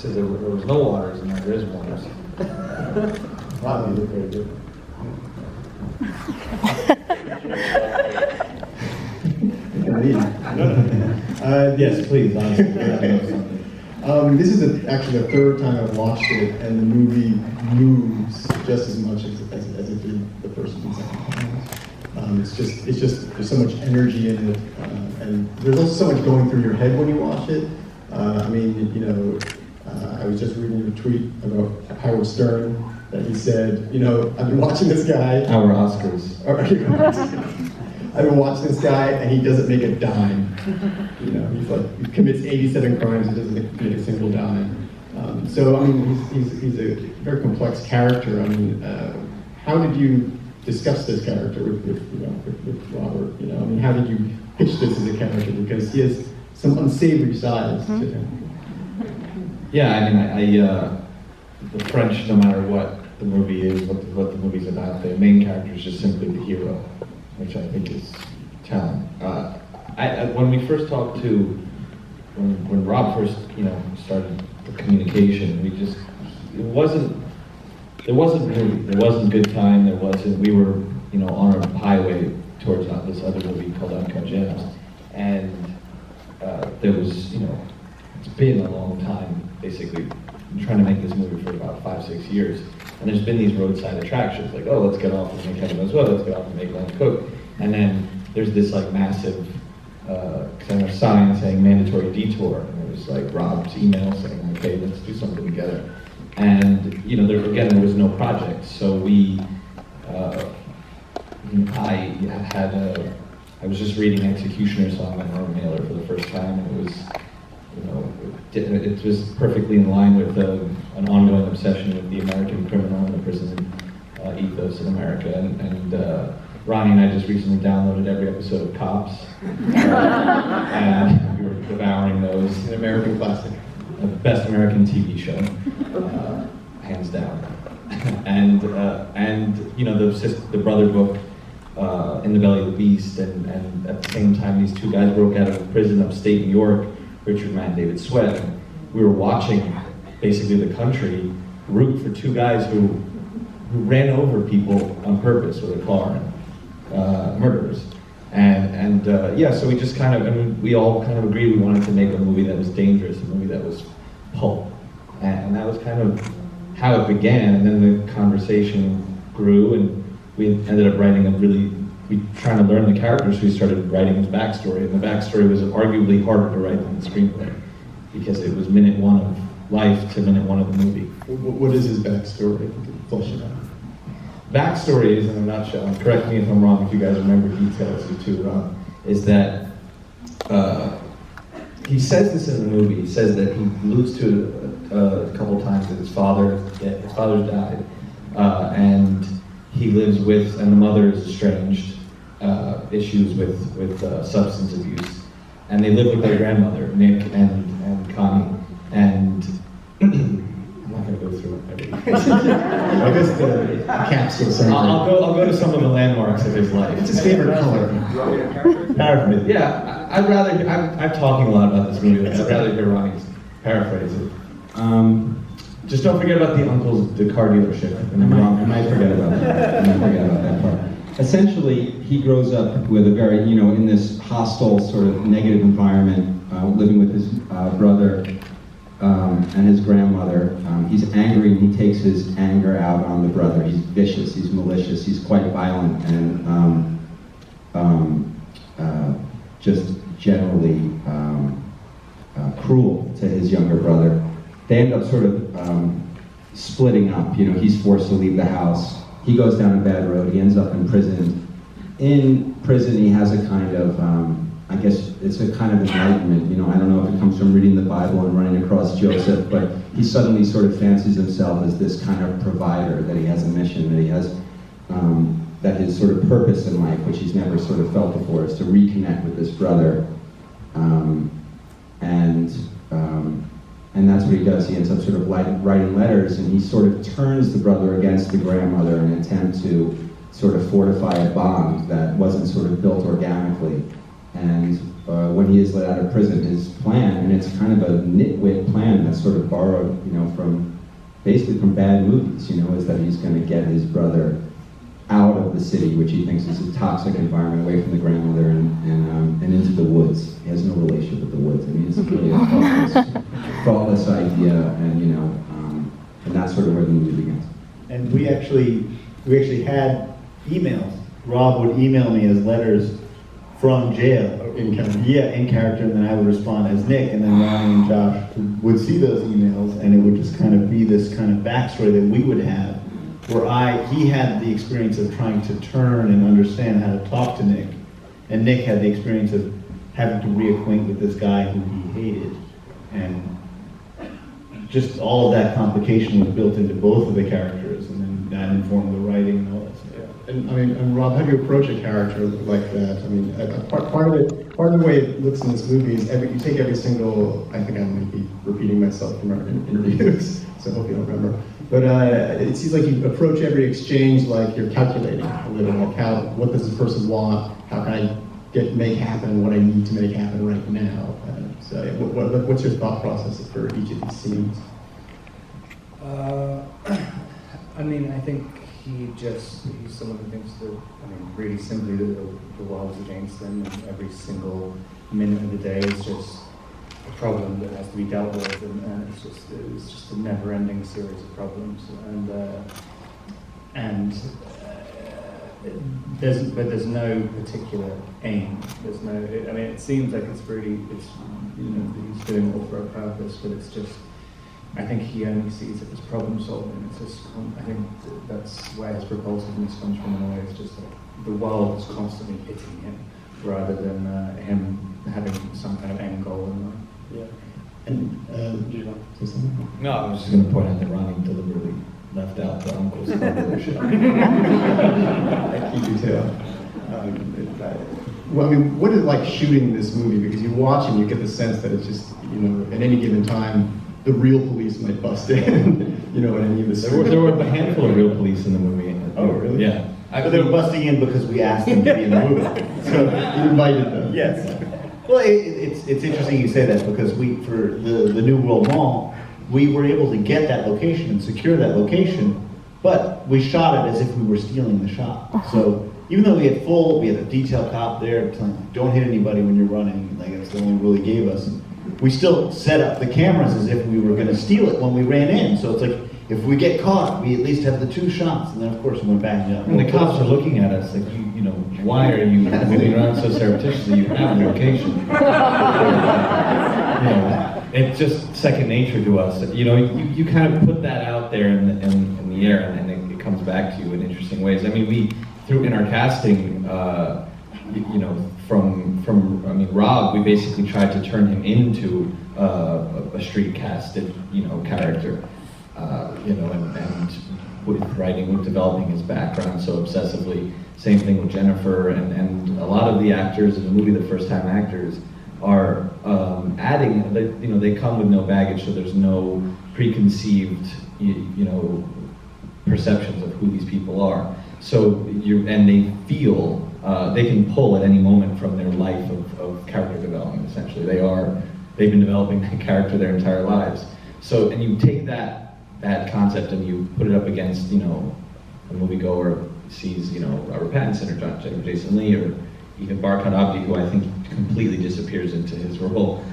says there was no waters, and now there is waters. Wow, you look very good. Yes, please, honestly, I know something. This is actually the third time I've watched it, and the movie moves just as much as it did the first and second time. It's just there's so much energy in it, and there's also so much going through your head when you watch it. I mean, you know, I was just reading a tweet about Howard Stern that he said, you know, I've been watching this guy. Our Oscars. I've been watching this guy, and he doesn't make a dime. You know, he commits 87 crimes, he doesn't make a single dime. So I mean, he's a very complex character. I mean, how did you discuss this character with Robert? You know, I mean, how did you pitch this as a character? Because he has some unsavory sides to him. Yeah, I mean, the French, no matter what the movie is, what the movie's about, the main character is just simply the hero, which I think is telling. When we first talked to, when Rob first, you know, started the communication, there wasn't good time, we were, you know, on our highway towards this other movie called Uncut Gems, and there was, you know, it's been a long time, basically, trying to make this movie for about 5-6 years, and there's been these roadside attractions, like, oh, let's get off and make Kevin as well, let's get off and make Lance Cook, and then there's this like massive kind of sign saying mandatory detour, and it was like Rob's email saying, okay, let's do something together. And you know, there was no project, so I was just reading Executioner Song by Norm Mailer for the first time, and it was, you know, it was perfectly in line with an ongoing obsession with the American criminal and the prison ethos in America, and Ronnie and I just recently downloaded every episode of Cops, and we were devouring those. An American classic. The best American TV show, hands down. And you know, the brother book, In the Belly of the Beast, and at the same time these two guys broke out of prison upstate New York, Richard Mann, David Sweat, and we were watching basically the country root for two guys who ran over people on purpose with a car, murderers. Yeah, so we just kind of, I mean, we all kind of agreed we wanted to make a movie that was dangerous, a movie that was pulp. And that was kind of how it began, and then the conversation grew, and we ended up writing trying to learn the characters, we started writing his backstory, and the backstory was arguably harder to write than the screenplay, because it was minute one of life to minute one of the movie. What is his backstory? Flesh it out. Backstory is, in a nutshell, and correct me if I'm wrong if you guys remember details, you two, Ron, is that he says this in the movie. He says that he alludes to it a couple times that his father's died, and he lives with, and the mother is estranged, issues with substance abuse, and they live with their grandmother, Nick and Connie, and I'm not going to go through everything. I guess the capsule summary. I'll go to some of the landmarks of his life. What's his favorite color? Paraphrase. Yeah, I'm talking a lot about this movie. I'd rather hear Ronnie's paraphrase it. Just don't forget about the uncle's car dealership. I might forget about that part. Essentially, he grows up with a very, you know, in this hostile, sort of negative environment, living with his brother and his grandmother. He's angry, and he takes his anger out on the brother. He's vicious, he's malicious, he's quite violent, and just generally cruel to his younger brother. They end up sort of splitting up. You know, he's forced to leave the house. He goes down a bad road. He ends up in prison. In prison, he has a kind of, I guess it's a kind of enlightenment. You know, I don't know if it comes from reading the Bible and running across Joseph, but he suddenly sort of fancies himself as this kind of provider, that he has a mission, that he has, that his sort of purpose in life, which he's never sort of felt before, is to reconnect with this brother. And that's what he does. He ends up sort of writing letters, and he sort of turns the brother against the grandmother in an attempt to sort of fortify a bond that wasn't sort of built organically. And when he is let out of prison, his plan, and it's kind of a nitwit plan that's sort of borrowed, basically from bad movies, is that he's going to get his brother out of the city, which he thinks is a toxic environment, away from the grandmother and into the woods. He has no relationship with the woods. I mean, it's really a thoughtless idea, and that's sort of where the movie begins. And we actually had emails. Rob would email me as letters from jail. In character. Yeah, in character, and then I would respond as Nick, and then Ronnie and Josh would see those emails, and it would just kind of be this kind of backstory that we would have, where he had the experience of trying to turn and understand how to talk to Nick, and Nick had the experience of having to reacquaint with this guy who he hated, and just all of that complication was built into both of the characters, and then that informed the writing and all that stuff. And Rob, how do you approach a character like that? I mean, part of the way it looks in this movie is you take every single, I think I might be repeating myself from our interviews, so I hope you don't remember. But it seems like you approach every exchange like you're calculating a little, like what does this person want? How can I make happen what I need to make happen right now? So what's your thought process for each of these scenes? I mean, I think he's someone who thinks that, really simply that the world's against them, and every single minute of the day is just a problem that has to be dealt with, and it's just a never-ending series of problems, there's no particular aim. There's no. It seems like he's doing it all for a purpose, but it's just. I think he only sees it as problem solving. It's just, I think that's where his propulsiveness comes from in a way. It's just like the world is constantly hitting him, rather than him having some kind of end goal in mind. Yeah. And do you want to say something? No, I was just going to point out that Ronnie deliberately left out the uncle's part of the show. I keep you too. Well, what is it like shooting this movie? Because you watch and you get the sense that it's just, at any given time, the real police might bust in, at any of the There were a handful of real police in the movie. Oh, really? Yeah. But they were busting in because we asked them to be in the movie. So you invited them. Yes. Well, it's interesting you say that, because for the New World Mall, we were able to get that location and secure that location, but we shot it as if we were stealing the shot. So even though we had a detail cop there telling, don't hit anybody when you're running, like that's the only rule he gave us, we still set up the cameras as if we were going to steal it when we ran in. So it's like, if we get caught, we at least have the 2 shots. And then, of course, we went back and And the cops are looking at us like, why are you moving around so surreptitiously? You have a location. It's just second nature to us. You kind of put that out there in the air, and then it comes back to you in interesting ways. I mean, we threw in our casting, from Rob, we basically tried to turn him into a street casted, character, and with writing, with developing his background so obsessively. Same thing with Jennifer, and a lot of the actors in the movie, the first-time actors, are adding. They come with no baggage, so there's no preconceived, perceptions of who these people are. So they feel. They can pull at any moment from their life of character development, essentially. They've been developing that character their entire lives. So, and you take that concept and you put it up against, a moviegoer sees, Robert Pattinson or Jason Lee or even Barkhad Abdi, who I think completely disappears into his role.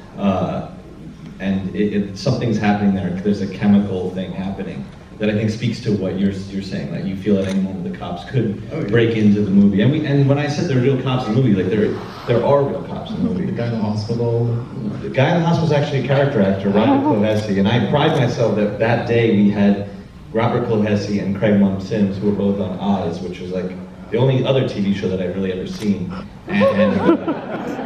And something's happening there. There's a chemical thing happening that I think speaks to what you're saying. Like, you feel at any moment the cops could break into the movie. And when I said there are real cops in the movie, like there are real cops in the movie. The guy in the hospital. The guy in the hospital was actually a character actor, Robert Clohessy, and I pride myself that day we had Robert Clohessy and Craig Mum Sims, who were both on Oz, which was like the only other TV show that I've really ever seen. And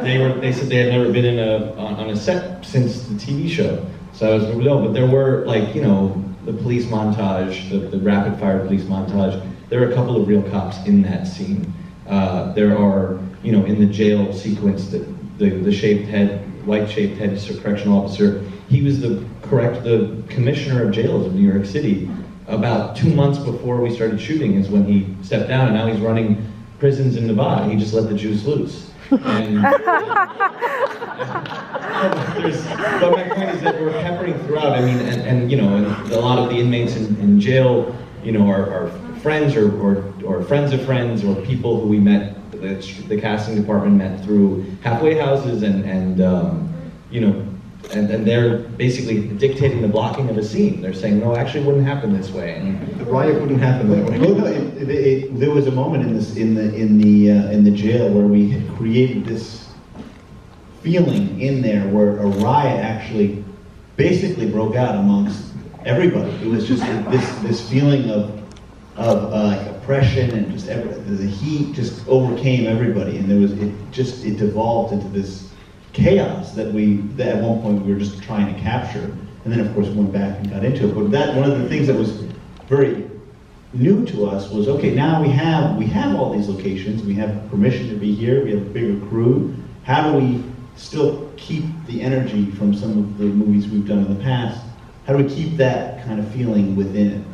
they said they had never been on a set since the TV show. So I was but there were the police montage, the rapid fire police montage. There are a couple of real cops in that scene. There are, in the jail sequence, the shaved head, white shaved head correctional officer. He was the commissioner of jails of New York City. About 2 months before we started shooting is when he stepped down, and now he's running prisons in Nevada. He just let the juice loose. And, but my point is that we're peppering throughout. I mean, and you know, and a lot of the inmates in jail, you know, are friends or friends of friends or people who we met. The casting department met through halfway houses and you know, and they're basically dictating the blocking of a scene. They're saying, no, actually, it wouldn't happen this way. And The riot wouldn't happen that way. Well, no, there was a moment in the jail where we had created this feeling in there where a riot actually basically broke out amongst everybody. It was just this feeling of like oppression and just the heat just overcame everybody, and it devolved into this chaos that at one point we were just trying to capture, and then of course we went back and got into it. But one of the things that was very new to us was, okay, now we have all these locations, we have permission to be here, we have a bigger crew. How do we still keep the energy from some of the movies we've done in the past? How do we keep that kind of feeling within it?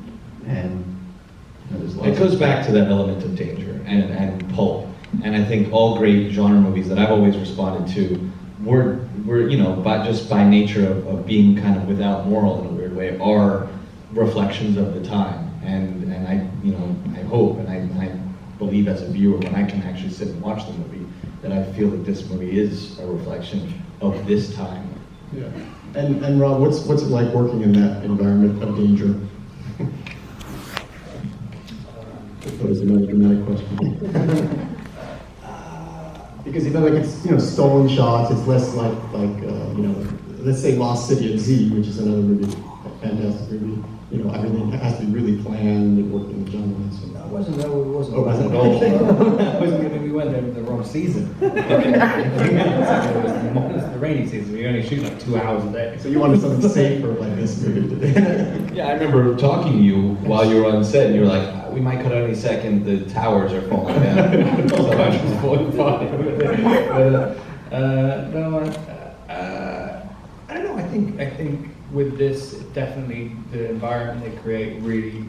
And you know, there's lots it goes of- back to that element of danger and pulp. And I think all great genre movies that I've always responded to were you know, just by nature of being kind of without moral in a weird way, are reflections of the time. And I, you know, I hope and I believe as a viewer, when I can actually sit and watch the movie, that I feel that this movie is a reflection of this time. Yeah. And Rob, what's it like working in that environment of danger? That was another dramatic question. Because you know, like it's, you know, stolen shots. It's less like you know, let's say Lost City at Z, which is another movie, a fantastic movie. You know, everything has to be really planned and work in the jungle and so. It wasn't Oh, was it? at all. It wasn't, we went there the wrong season. It was the rainy season. We only shoot like 2 hours a day. So you wanted something safer like this movie. Yeah, I remember talking to you while you were on set, and you were like, we might cut out any second, the towers are falling down. So I was falling fine. I don't know, I think with this, definitely the environment they create really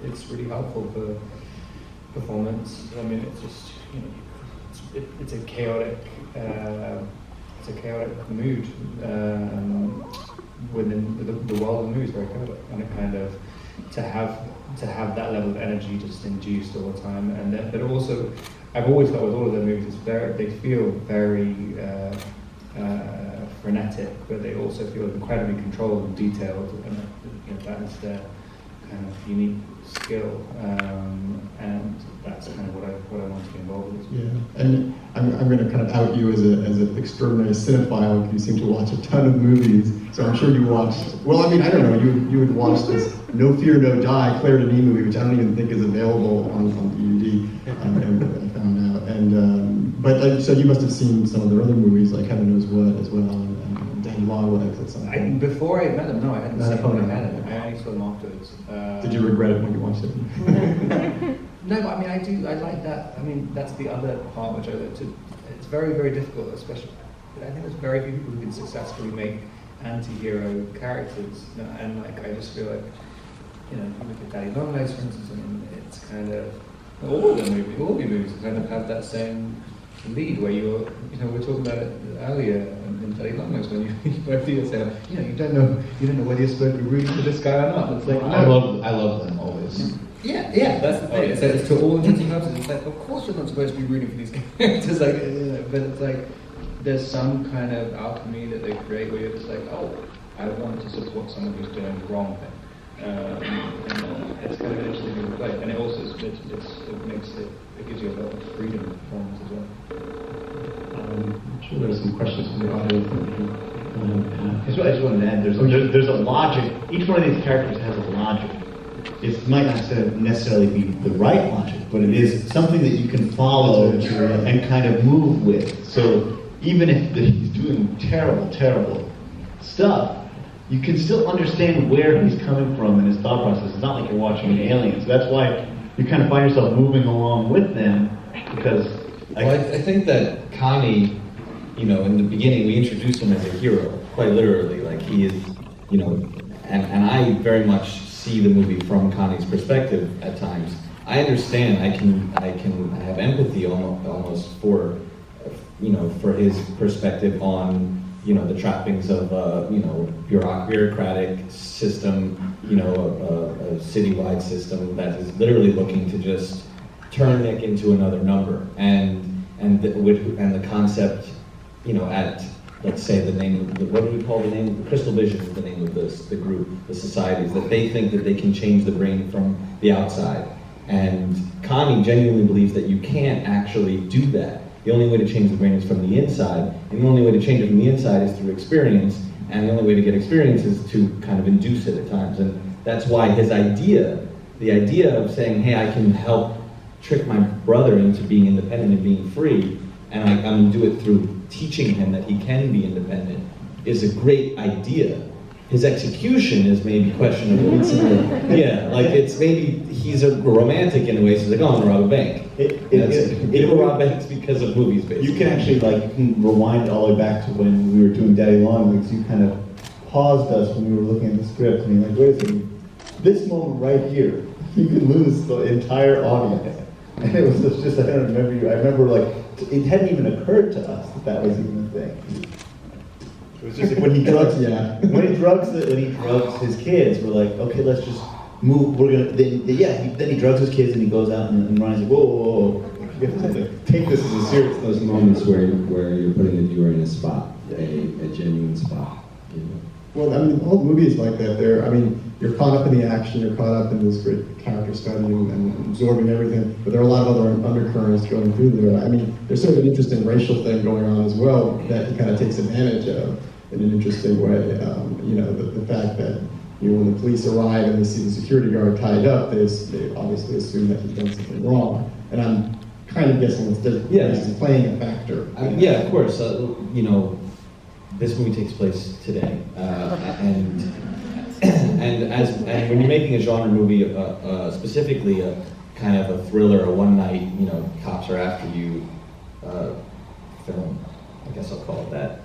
it's really helpful for performance. I mean, it's just, you know, it's a chaotic mood within the world of the movies, very chaotic, and it kind of to have that level of energy just induced all the time, and then, but also I've always felt with all of their movies, they feel very frenetic, but they also feel incredibly controlled and detailed, and you know, that is their kind of unique skill, and that's kind of what I want to be involved with. Yeah, and I'm going to kind of out you as an extraordinary cinephile, because you seem to watch a ton of movies. So I'm sure you watched. Well, I mean, I don't know. You would watch this No Fear, No Die Claire Denis movie, which I don't even think is available on DVD. I found out, and but so you must have seen some of their other movies, like Heaven Knows What, as well, and Danny Longlegs at some point. Before I met them, no, I hadn't Not seen a phone them. number. I only saw them afterwards. Did you regret it when you watched it? No, I mean, I like that. I mean, that's the other part which I look to. It's very, very difficult, especially. I think there's very few people who can successfully make anti-hero characters, and like I just feel like, you know, you look at Daddy Longlegs, for instance, I mean, it's kind of all the movies kind of have that same lead where you know, we were talking about it earlier in Daddy Longlegs when you both of you say, you know, you don't know whether you're supposed to be rooting for this guy or not. It's like, no. I love them always. Yeah, that's the thing. It's to all intents and purposes. It's like, of course you're not supposed to be rooting for these characters, like, but it's like there's some kind of alchemy that they create where you're just like, oh, I want to support someone who's doing the wrong thing. And it's kind of an interesting thing to play, and it also it gives you a lot of freedom in performance as well. I'm sure there's some questions from the audience. I just wanted to add, there's a logic. Each one of these characters has a logic. It might not necessarily be the right logic, but it is something that you can follow and kind of move with. So even if he's doing terrible stuff, you can still understand where he's coming from in his thought process. It's not like you're watching an alien. So that's why you kind of find yourself moving along with them, because I think that Connie, you know, in the beginning we introduced him as a hero, quite literally. Like he is, you know, and I very much see the movie from Connie's perspective at times. I understand. I have empathy almost for for his perspective on, the trappings of, bureaucratic system, a citywide system that is literally looking to just turn Nick into another number, and the concept, at, let's say, the name of what do we call the name? Crystal Vision is the name of the group, the societies, that they think that they can change the brain from the outside. And Connie genuinely believes that you can't actually do that. The only way to change the brain is from the inside, and the only way to change it from the inside is through experience, and the only way to get experience is to kind of induce it at times. And that's why his idea, the idea of saying, hey, I can help trick my brother into being independent and being free, and I'm going to do it through teaching him that he can be independent, is a great idea. His execution is maybe questionable. Yeah, like it's maybe he's a romantic in a way, so he's like, oh, I'm gonna rob a bank. People rob banks because of movies, basically. You can actually rewind all the way back to when we were doing Daddy Long Legs. You kind of paused us when we were looking at the script and you're like, wait a second, this moment right here, you could lose the entire audience. And it was just, I don't remember you. I remember it hadn't even occurred to us that was even a thing. It was just like when he drugs, when he drugs his kids, we're like, okay, let's just move. We're gonna then he drugs his kids and he goes out and Ryan's like, whoa. You have to take this as a serious. Those moments where you're putting the viewer in a spot, a genuine spot. Well, the whole movie is like that. You're caught up in the action, you're caught up in this great character study and absorbing everything, but there are a lot of other undercurrents going through there. There's sort of an interesting racial thing going on as well that he kind of takes advantage of in an interesting way. The fact that when the police arrive and they see the security guard tied up, they obviously assume that he's done something wrong. And I'm kind of guessing it's playing a factor. Yeah, of course. This movie takes place today, and when you're making a genre movie, specifically a kind of a thriller, a one night, cops are after you film, I guess I'll call it that.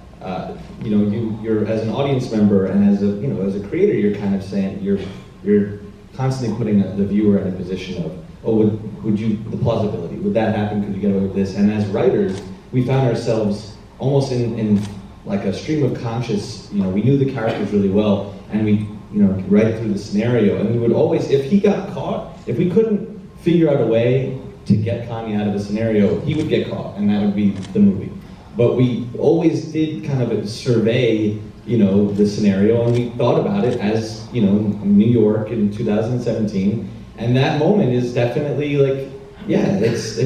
You're as an audience member and as a creator, you're kind of saying you're constantly putting the viewer in a position of, would you the plausibility? Would that happen? Could you get away with this? And as writers, we found ourselves almost in like a stream of conscious. We knew the characters really well, and we could write through the scenario, and we would always, if he got caught, if we couldn't figure out a way to get Kanye out of the scenario, he would get caught, and that would be the movie. But we always did kind of survey, the scenario, and we thought about it as, New York in 2017, and that moment is definitely like, it's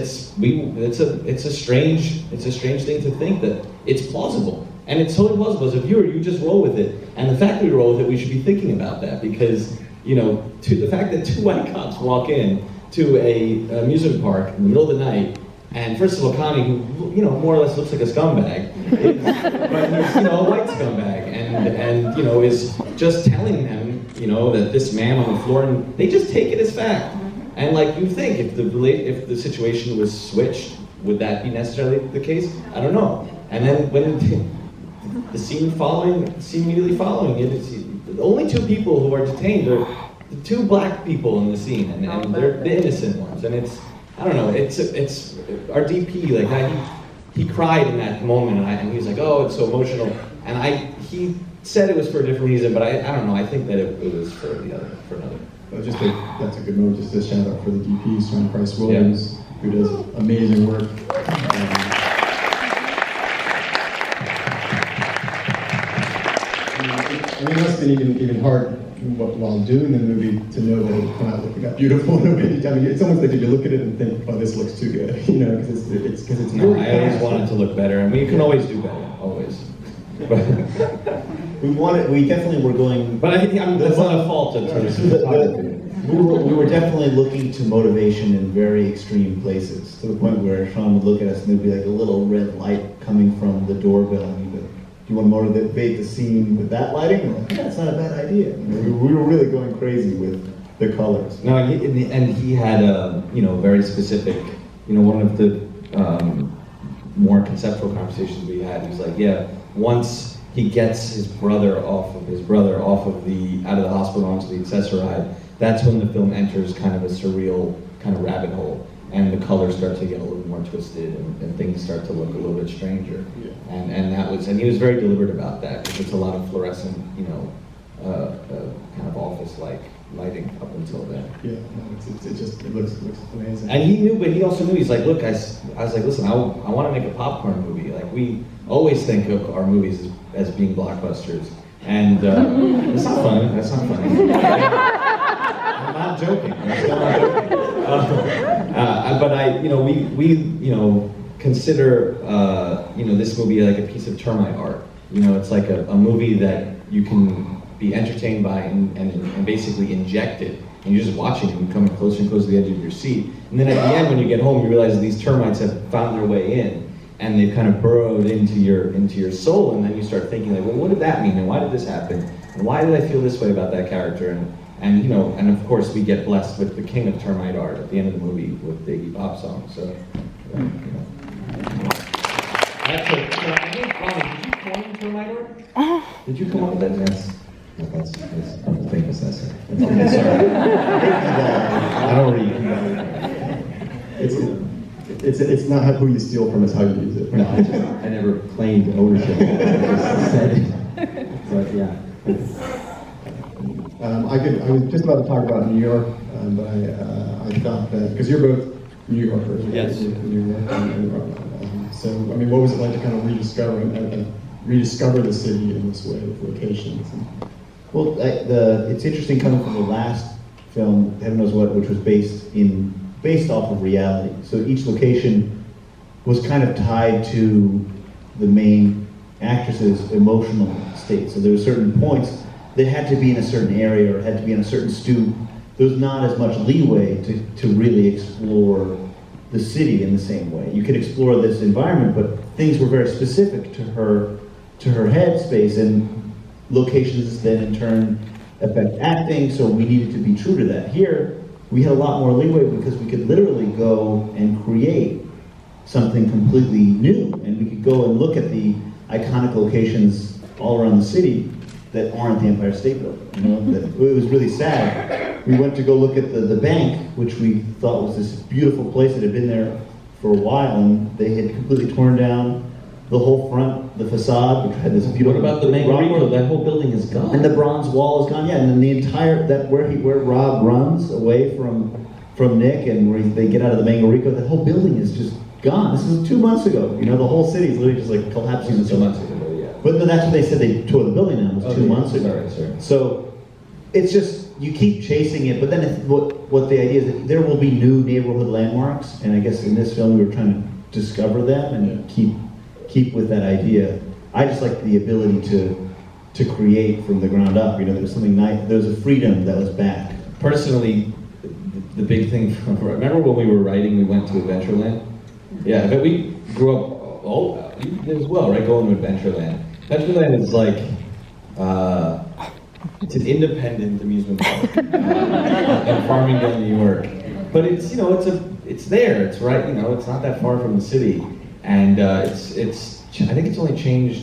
a strange thing to think that it's plausible, and it's totally plausible. As a viewer, you just roll with it, and the fact that we roll with it, we should be thinking about that, because the fact that two white cops walk in to a amusement park in the middle of the night. And first of all, Connie, who more or less looks like a scumbag, but he's a white scumbag, and is just telling them that this man on the floor, and they just take it as fact. And you think if the situation was switched, would that be necessarily the case? I don't know. And then when the scene immediately following it, the only two people who are detained are the two black people in the scene, and they're the innocent ones, and it's. I don't know. It's our DP. He cried in that moment, and he was like, "Oh, it's so emotional." And he said it was for a different reason, but I don't know. I think that it was for another. That's a good moment. Just a shout out for the DP, Sean Price Williams, who does amazing work. It must have been even hard while doing the movie to know that it would come out looking that beautiful. It's almost like you look at it and think, "Oh, this looks too good," because it's. No, I always want it to look better, and we can always do better, always. We definitely were going. But that's not a fault in terms of photography. We were definitely looking to motivation in very extreme places, to the point where Sean would look at us and there'd be like a little red light coming from the doorbell, and he would, "Do you want to motivate the scene with that lighting?" And we're like, "Yeah, that's not a bad idea." We were really going crazy with the colors. No, and he had a very specific, one of the more conceptual conversations we had. He was like, "Yeah, once he gets his brother out of the hospital onto the accessoride, that's when the film enters kind of a surreal kind of rabbit hole." and the colors start to get a little more twisted, and things start to look a little bit stranger. Yeah. And he was very deliberate about that, because it's a lot of fluorescent, you know, kind of office-like lighting up until then. Yeah, no, it looks amazing. And he knew, but he also knew, he's like, look, I was like, listen, I want to make a popcorn movie. Like, we always think of our movies as being blockbusters. And it's not funny, that's not funny. I'm not joking, I'm still not joking. But we consider, this movie like a piece of termite art. You know, it's like a movie that you can be entertained by and basically inject it. And you're just watching it and coming closer and closer to the edge of your seat. And then at the end, when you get home, you realize that these termites have found their way in, and they've kind of burrowed into your soul. And then you start thinking, like, well, what did that mean? And why did this happen? And why did I feel this way about that character? And of course, we get blessed with the king of termite art at the end of the movie with the Iggy Pop song. So, That's I think, Ronnie, did you coin termite art? Did you come up with that? That's a famous essay. Okay, sorry. I don't read. It's not who you steal from, it's how you use it. No, I never claimed ownership. I just said it. But yeah. I was just about to talk about New York, but I thought that, because you're both New Yorkers. Right? Yes. New York. So, I mean, what was it like to kind of rediscover the city in this way with locations? Well, it's interesting coming from the last film, Heaven Knows What, which was based off of reality. So each location was kind of tied to the main actress's emotional state. So there were certain points that had to be in a certain area or had to be in a certain stoop. There was not as much leeway to really explore the city in the same way. You could explore this environment, but things were very specific to her headspace, and locations then in turn affect acting, so we needed to be true to that. Here, we had a lot more leeway because we could literally go and create something completely new, and we could go and look at the iconic locations all around the city that aren't the Empire State Building. You know, it was really sad. We went to go look at the bank, which we thought was this beautiful place that had been there for a while, and they had completely torn down the whole front, the facade, which had this beautiful. What about the Mangarito? That whole building is gone. And the bronze wall is gone. Yeah, and then the entire where Rob runs away from Nick, and where they get out of the Mangarito, that whole building is just gone. This is 2 months ago. You know, the whole city is literally just like collapsing. 2 months ago. But that's what they said, they tore the building down, it was 2 months ago. Sorry. So it's just, you keep chasing it, but then what the idea is that there will be new neighborhood landmarks, and I guess in this film we were trying to discover them and keep with that idea. I just like the ability to create from the ground up. You know, there was something nice, there was a freedom that was back. Personally, the big thing, remember when we were writing, we went to Adventureland? Yeah, but we grew up, you did as well, right, going to Adventureland. Adventureland is like, it's an independent amusement park in Farmingdale, New York. But it's, it's there, it's right, it's not that far from the city. And I think it's only changed